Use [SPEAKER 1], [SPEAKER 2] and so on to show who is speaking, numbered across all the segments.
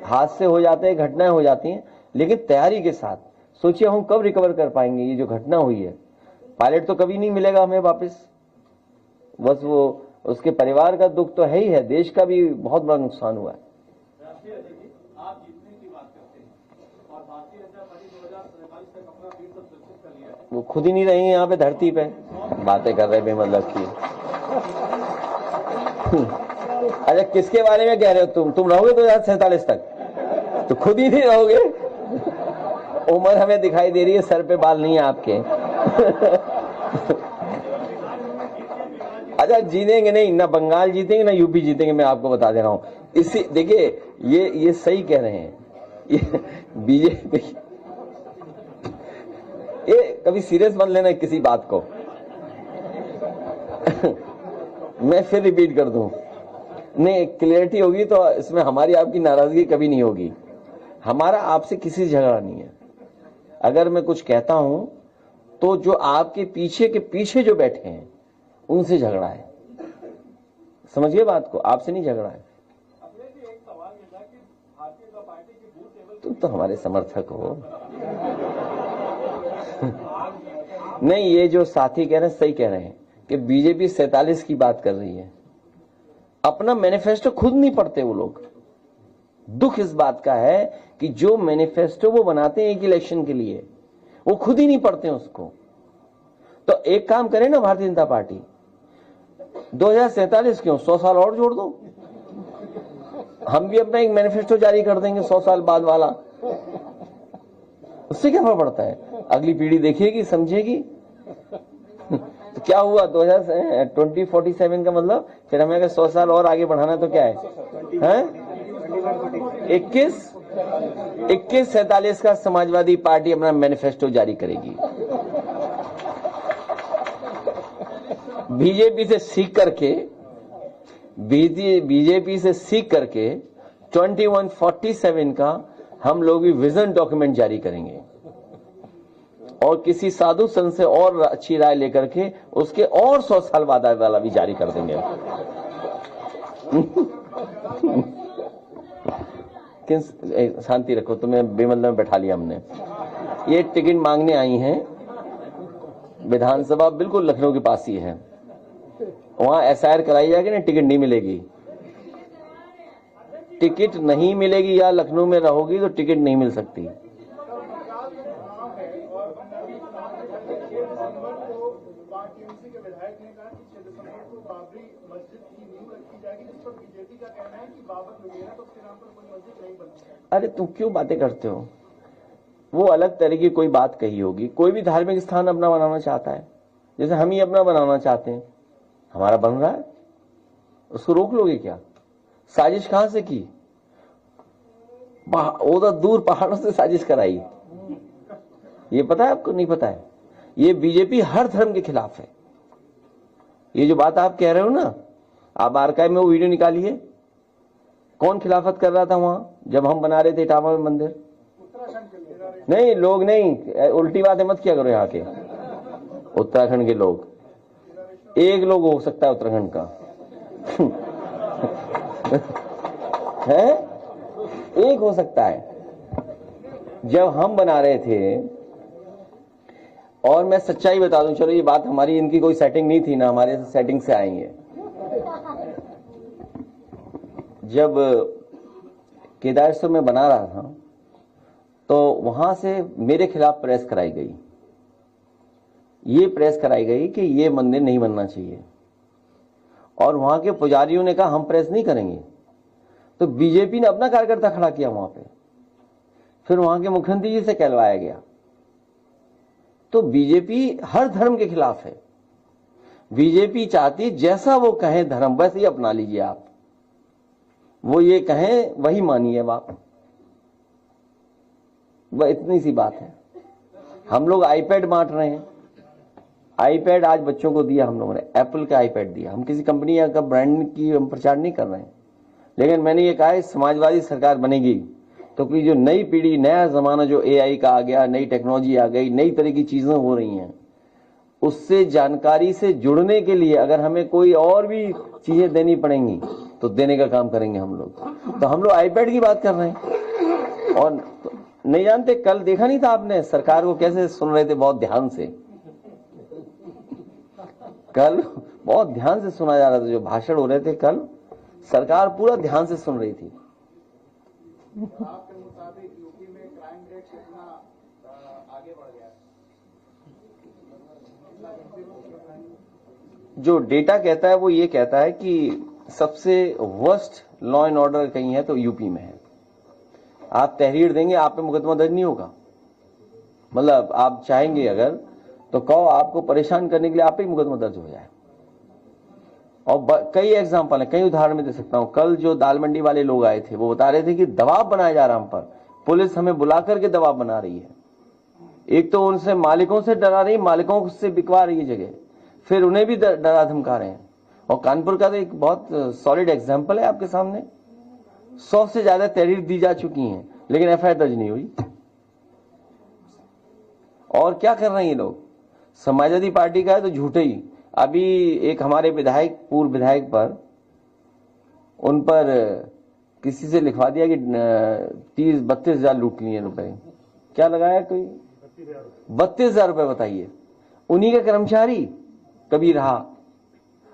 [SPEAKER 1] हादसे हो जाते हैं, घटनाएं हो जाती हैं, लेकिन तैयारी के साथ। सोचिए हम कब रिकवर कर पाएंगे ये जो घटना हुई है। पायलट तो कभी नहीं मिलेगा हमें वापस, बस वो उसके परिवार का दुख तो है ही है, देश का भी बहुत बड़ा नुकसान हुआ है।
[SPEAKER 2] आप जीतने की बात करते हैं और भारतीय जनता पार्टी 2047 तक अपना फिर से सुरक्षित कर लिया है।
[SPEAKER 1] वो खुद ही नहीं रही यहाँ पे धरती पे, बातें कर रहे बेमतलब की। अच्छा किसके बारे में कह रहे हो तुम रहोगे 2047 तक? तो खुद ही नहीं रहोगे। उम्र हमें दिखाई दे रही है, सर पे बाल नहीं है आपके। अच्छा जीतेंगे नहीं, ना बंगाल जीतेंगे ना यूपी जीतेंगे, मैं आपको बता दे रहा हूं। इसी देखिए ये सही कह रहे हैं, ये बीजेपी, ये कभी सीरियस मत लेना किसी बात को। मैं फिर रिपीट कर दूं, नहीं क्लियरिटी होगी तो इसमें हमारी आपकी नाराजगी कभी नहीं होगी। हमारा आपसे किसी झगड़ा नहीं है। अगर मैं कुछ कहता हूं तो जो आपके पीछे के पीछे जो बैठे हैं उनसे झगड़ा है, समझिए बात को, आपसे नहीं झगड़ा है।
[SPEAKER 2] एक सवाल ये था कि भारतीय जनता पार्टी की बूथ लेवल
[SPEAKER 1] तुम तो हमारे समर्थक हो। नहीं, ये जो साथी कह रहे हैं सही कह रहे हैं कि बीजेपी 47 की बात कर रही है, अपना मैनिफेस्टो खुद नहीं पढ़ते वो लोग। दुख इस बात का है कि जो मैनिफेस्टो वो बनाते हैं एक इलेक्शन के लिए, वो खुद ही नहीं पढ़ते हैं उसको। तो एक काम करें ना भारतीय जनता पार्टी, 2047 क्यों, 100 साल और जोड़ दो, हम भी अपना एक मैनिफेस्टो जारी कर देंगे 100 साल बाद वाला। उससे क्या फर्क पड़ता है, अगली पीढ़ी देखिएगी समझेगी। तो क्या हुआ 2047 का मतलब, फिर हमें अगर 100 साल और आगे बढ़ाना तो क्या है, 2147 का समाजवादी पार्टी अपना मैनिफेस्टो जारी करेगी। बीजेपी से सीख करके 2147 का हम लोग भी विजन डॉक्यूमेंट जारी करेंगे और किसी साधु संत से और अच्छी राय लेकर के उसके और 100 साल बाद वाला भी जारी कर देंगे। शांति रखो, तुम्हें बेमतलब में बैठा लिया हमने। ये टिकट मांगने आई हैं विधानसभा, बिल्कुल लखनऊ के पास ही है, वहां एसआईआर कराई जाएगी ना, टिकट नहीं मिलेगी। टिकट नहीं मिलेगी, या लखनऊ में रहोगी तो टिकट नहीं मिल सकती। अरे तुम क्यों बातें करते हो, वो अलग तरह की कोई बात कही होगी। कोई भी धार्मिक स्थान अपना बनाना चाहता है, जैसे हम ही अपना बनाना चाहते हैं, हमारा बन रहा है, उसको रोक लोगे क्या? साजिश कहां से की, उधर दूर पहाड़ों से साजिश कराई। ये पता है आपको, नहीं पता है? ये बीजेपी हर धर्म के खिलाफ है। ये जो बात आप कह रहे हो ना, आप आर्काइव में वो वीडियो निकालिए, कौन खिलाफत कर रहा था वहां जब हम बना रहे थे इटावा में मंदिर? नहीं, लोग नहीं, उल्टी बातें मत किया करो। यहाँ के उत्तराखंड के लोग, एक लोग हो सकता है उत्तराखंड का है, एक हो सकता है। जब हम बना रहे थे, और मैं सच्चाई बता दूं, चलो ये बात हमारी, इनकी कोई सेटिंग नहीं थी ना, हमारे सेटिंग से आई है। जब केदारेश्वर में बना रहा था तो वहां से मेरे खिलाफ प्रेस कराई गई। ये प्रेस कराई गई कि ये मंदिर नहीं बनना चाहिए, और वहां के पुजारियों ने कहा हम प्रेस नहीं करेंगे। तो बीजेपी ने अपना कार्यकर्ता खड़ा किया वहां पे, फिर वहां के मुख्यमंत्री जी से कहलवाया गया। तो बीजेपी हर धर्म के खिलाफ है। बीजेपी चाहती जैसा वो कहे धर्म बस ये अपना लीजिए आप, वो ये कहें वही मानिए आप, वह इतनी सी बात है। हम लोग आईपैड बांट रहे हैं, आईपैड आज बच्चों को दिया हम लोगों ने, एप्पल का आईपैड दिया। हम किसी कंपनी या का ब्रांड की हम प्रचार नहीं कर रहे हैं, लेकिन मैंने ये कहा है समाजवादी सरकार बनेगी तो कि जो नई पीढ़ी, नया जमाना जो एआई का आ गया, नई टेक्नोलॉजी आ गई, नई तरह की चीजें हो रही हैं, उससे जानकारी से जुड़ने के लिए अगर हमें कोई और भी चीजें देनी पड़ेंगी तो देने का काम करेंगे हम लोग। तो हम लोग आईपैड की बात कर रहे हैं। और नहीं जानते, कल देखा नहीं था आपने सरकार को कैसे सुन रहे थे, बहुत ध्यान से। कल बहुत ध्यान से सुना जा रहा था, जो भाषण हो रहे थे कल, सरकार पूरा ध्यान से सुन रही थी।
[SPEAKER 2] आपके मुताबिक यूपी में क्राइम रेट कितना आगे बढ़ गया है?
[SPEAKER 1] जो डेटा कहता है वो ये कहता है कि सबसे वर्स्ट लॉ एंड ऑर्डर कहीं है तो यूपी में है। आप तहरीर देंगे, आप पे मुकदमा दर्ज नहीं होगा। मतलब आप चाहेंगे अगर तो कहो, आपको परेशान करने के लिए आप पे मुकदमा दर्ज हो जाए। और कई एग्जाम्पल है, कई उदाहरण में दे सकता हूं। कल जो दाल मंडी वाले लोग आए थे वो बता रहे थे कि दबाव बनाया जा रहा हम पर, पुलिस हमें बुला करके दबाव बना रही है। एक तो उनसे मालिकों से डरा रही, मालिकों से बिकवा रही है जगह, फिर उन्हें भी डरा धमका रहे हैं। और कानपुर का तो एक बहुत सॉलिड एग्जाम्पल है आपके सामने। 100 से ज्यादा तहरीर दी जा चुकी हैं, लेकिन एफआईआर दर्ज नहीं हुई। और क्या कर रहे हैं ये लोग? समाजवादी पार्टी का है तो झूठे ही। अभी एक हमारे विधायक, पूर्व विधायक पर, उन पर किसी से लिखवा दिया कि 30-32 हजार लूट लिए रुपए। क्या लगाया? कोई 32,000 रुपए। बताइए, उन्हीं का कर्मचारी कभी रहा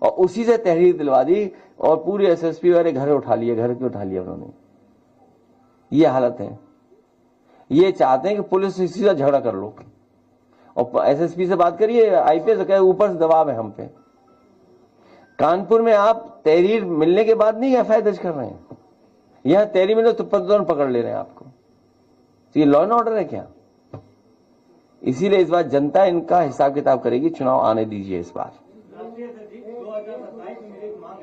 [SPEAKER 1] और उसी से तहरीर दिलवा दी और पूरे एसएसपी वाले घर उठा लिए, घर के उठा लिया उन्होंने। ये हालत है। ये चाहते हैं कि पुलिस से सीधा झगड़ा कर लो और एसएसपी से बात करिए, आईपीएस कहे ऊपर से दबाव है हम पे। कानपुर में आप तहरीर मिलने के बाद नहीं एफआईआर दर्ज कर रहे हैं, यहां तहरीर मिले तो तुरंत पकड़ ले रहे हैं आपको। तो ये लॉ एंड ऑर्डर है क्या? इसीलिए इस बार जनता इनका हिसाब किताब करेगी। चुनाव आने दीजिए इस बार।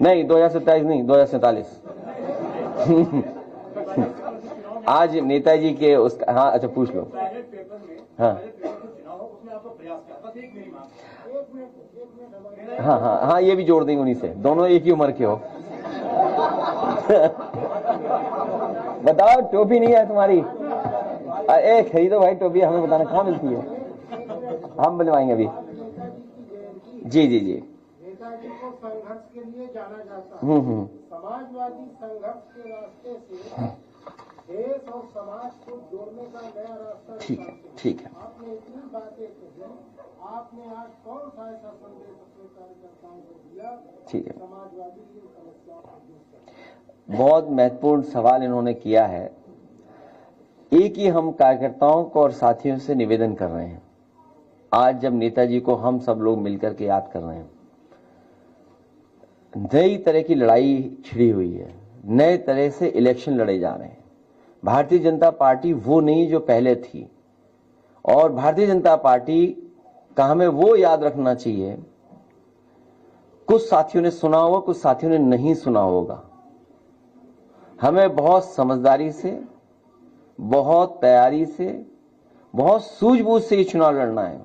[SPEAKER 1] नहीं 2027 नहीं, 2047। आज नेताजी के उस, हाँ अच्छा पूछ लो। हाँ हाँ हाँ हाँ, ये भी जोड़ देंगे उन्हीं से, दोनों एक ही उम्र के हो। बताओ, टोपी नहीं है तुम्हारी? ए खरीदो भाई टोपी, हमें बताना कहाँ मिलती है, हम बनवाएंगे अभी। जी जी जी।
[SPEAKER 3] नेताजी को संघर्ष के लिए जाना जाता है। समाजवादी संघर्ष के रास्ते से देश और समाज को जोड़ने का नया रास्ता निकालते हैं।
[SPEAKER 1] ठीक है।
[SPEAKER 3] आपने इतनी बातें कही, आपने आज कौन सा ऐसा संदेश अपने कार्यकर्ताओं को दिया?
[SPEAKER 1] ठीक है।
[SPEAKER 3] समाजवादी की समस्याओं को दूर करना।
[SPEAKER 1] बहुत महत्वपूर्ण सवाल इन्होंने किया है। एक ही हम कार्यकर्ताओं को और साथियों से निवेदन कर रहे हैं, आज जब नेताजी को हम सब लोग मिलकर के याद कर रहे हैं, नई तरह की लड़ाई छिड़ी हुई है, नए तरह से इलेक्शन लड़े जा रहे हैं। भारतीय जनता पार्टी वो नहीं जो पहले थी, और भारतीय जनता पार्टी का हमें वो याद रखना चाहिए। कुछ साथियों ने सुना होगा, कुछ साथियों ने नहीं सुना होगा। हमें बहुत समझदारी से, बहुत तैयारी से, बहुत सूझबूझ से ये चुनाव लड़ना है।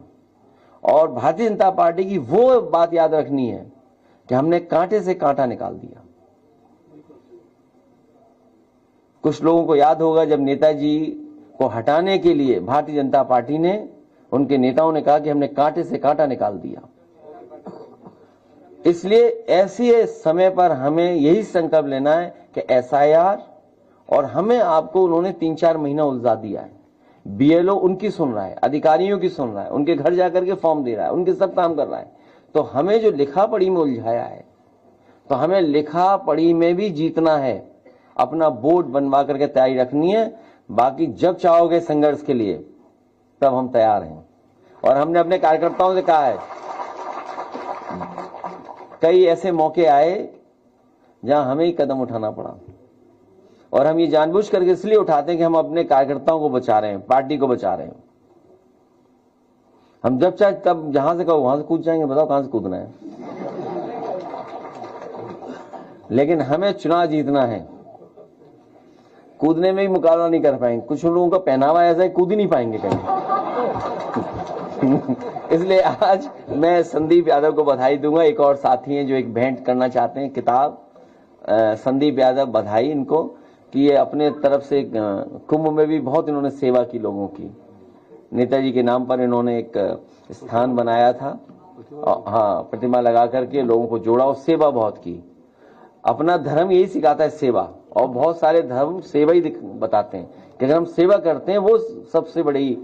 [SPEAKER 1] और भारतीय जनता पार्टी की वो बात याद रखनी है कि हमने कांटे से कांटा निकाल दिया। कुछ लोगों को याद होगा जब नेताजी को हटाने के लिए भारतीय जनता पार्टी ने, उनके नेताओं ने कहा कि हमने कांटे से कांटा निकाल दिया। इसलिए ऐसे समय पर हमें यही संकल्प लेना है कि एसआईआर, और हमें आपको उन्होंने 3-4 महीना उलझा दिया है। बीएलओ उनकी सुन रहा है, अधिकारियों की सुन रहा है, उनके घर जाकर के फॉर्म दे रहा है, उनके सब काम कर रहा है। तो हमें जो लिखा पढ़ी में उलझाया है, तो हमें लिखा पढ़ी में भी जीतना है। अपना बोर्ड बनवा करके तैयारी रखनी है। बाकी जब चाहोगे संघर्ष के लिए, तब हम तैयार हैं। और हमने अपने कार्यकर्ताओं से कहा है, कई ऐसे मौके आए जहां हमें ही कदम उठाना पड़ा, और हम ये जानबूझ करके इसलिए उठाते हैं कि हम अपने कार्यकर्ताओं को बचा रहे हैं, पार्टी को बचा रहे हैं। हम जब चाहे तब जहां से कहो वहां से कूद जाएंगे। बताओ कहां से कूदना है? लेकिन हमें चुनाव जीतना है। कूदने में भी मुकाबला नहीं कर पाएंगे। कुछ लोगों का पहनावा ऐसा है, कूद ही नहीं पाएंगे कहीं। इसलिए आज मैं संदीप यादव को बधाई दूंगा। एक और साथी हैं जो एक भेंट करना चाहते हैं, किताब। संदीप यादव, बधाई इनको कि ये अपने तरफ से कुंभ में भी बहुत इन्होंने सेवा की लोगों की। नेताजी के नाम पर इन्होंने एक स्थान बनाया था, हाँ, प्रतिमा लगा करके लोगों को जोड़ा और सेवा बहुत की। अपना धर्म यही सिखाता है, सेवा, और बहुत सारे धर्म सेवा ही बताते हैं कि अगर हम सेवा करते हैं वो सबसे बड़ी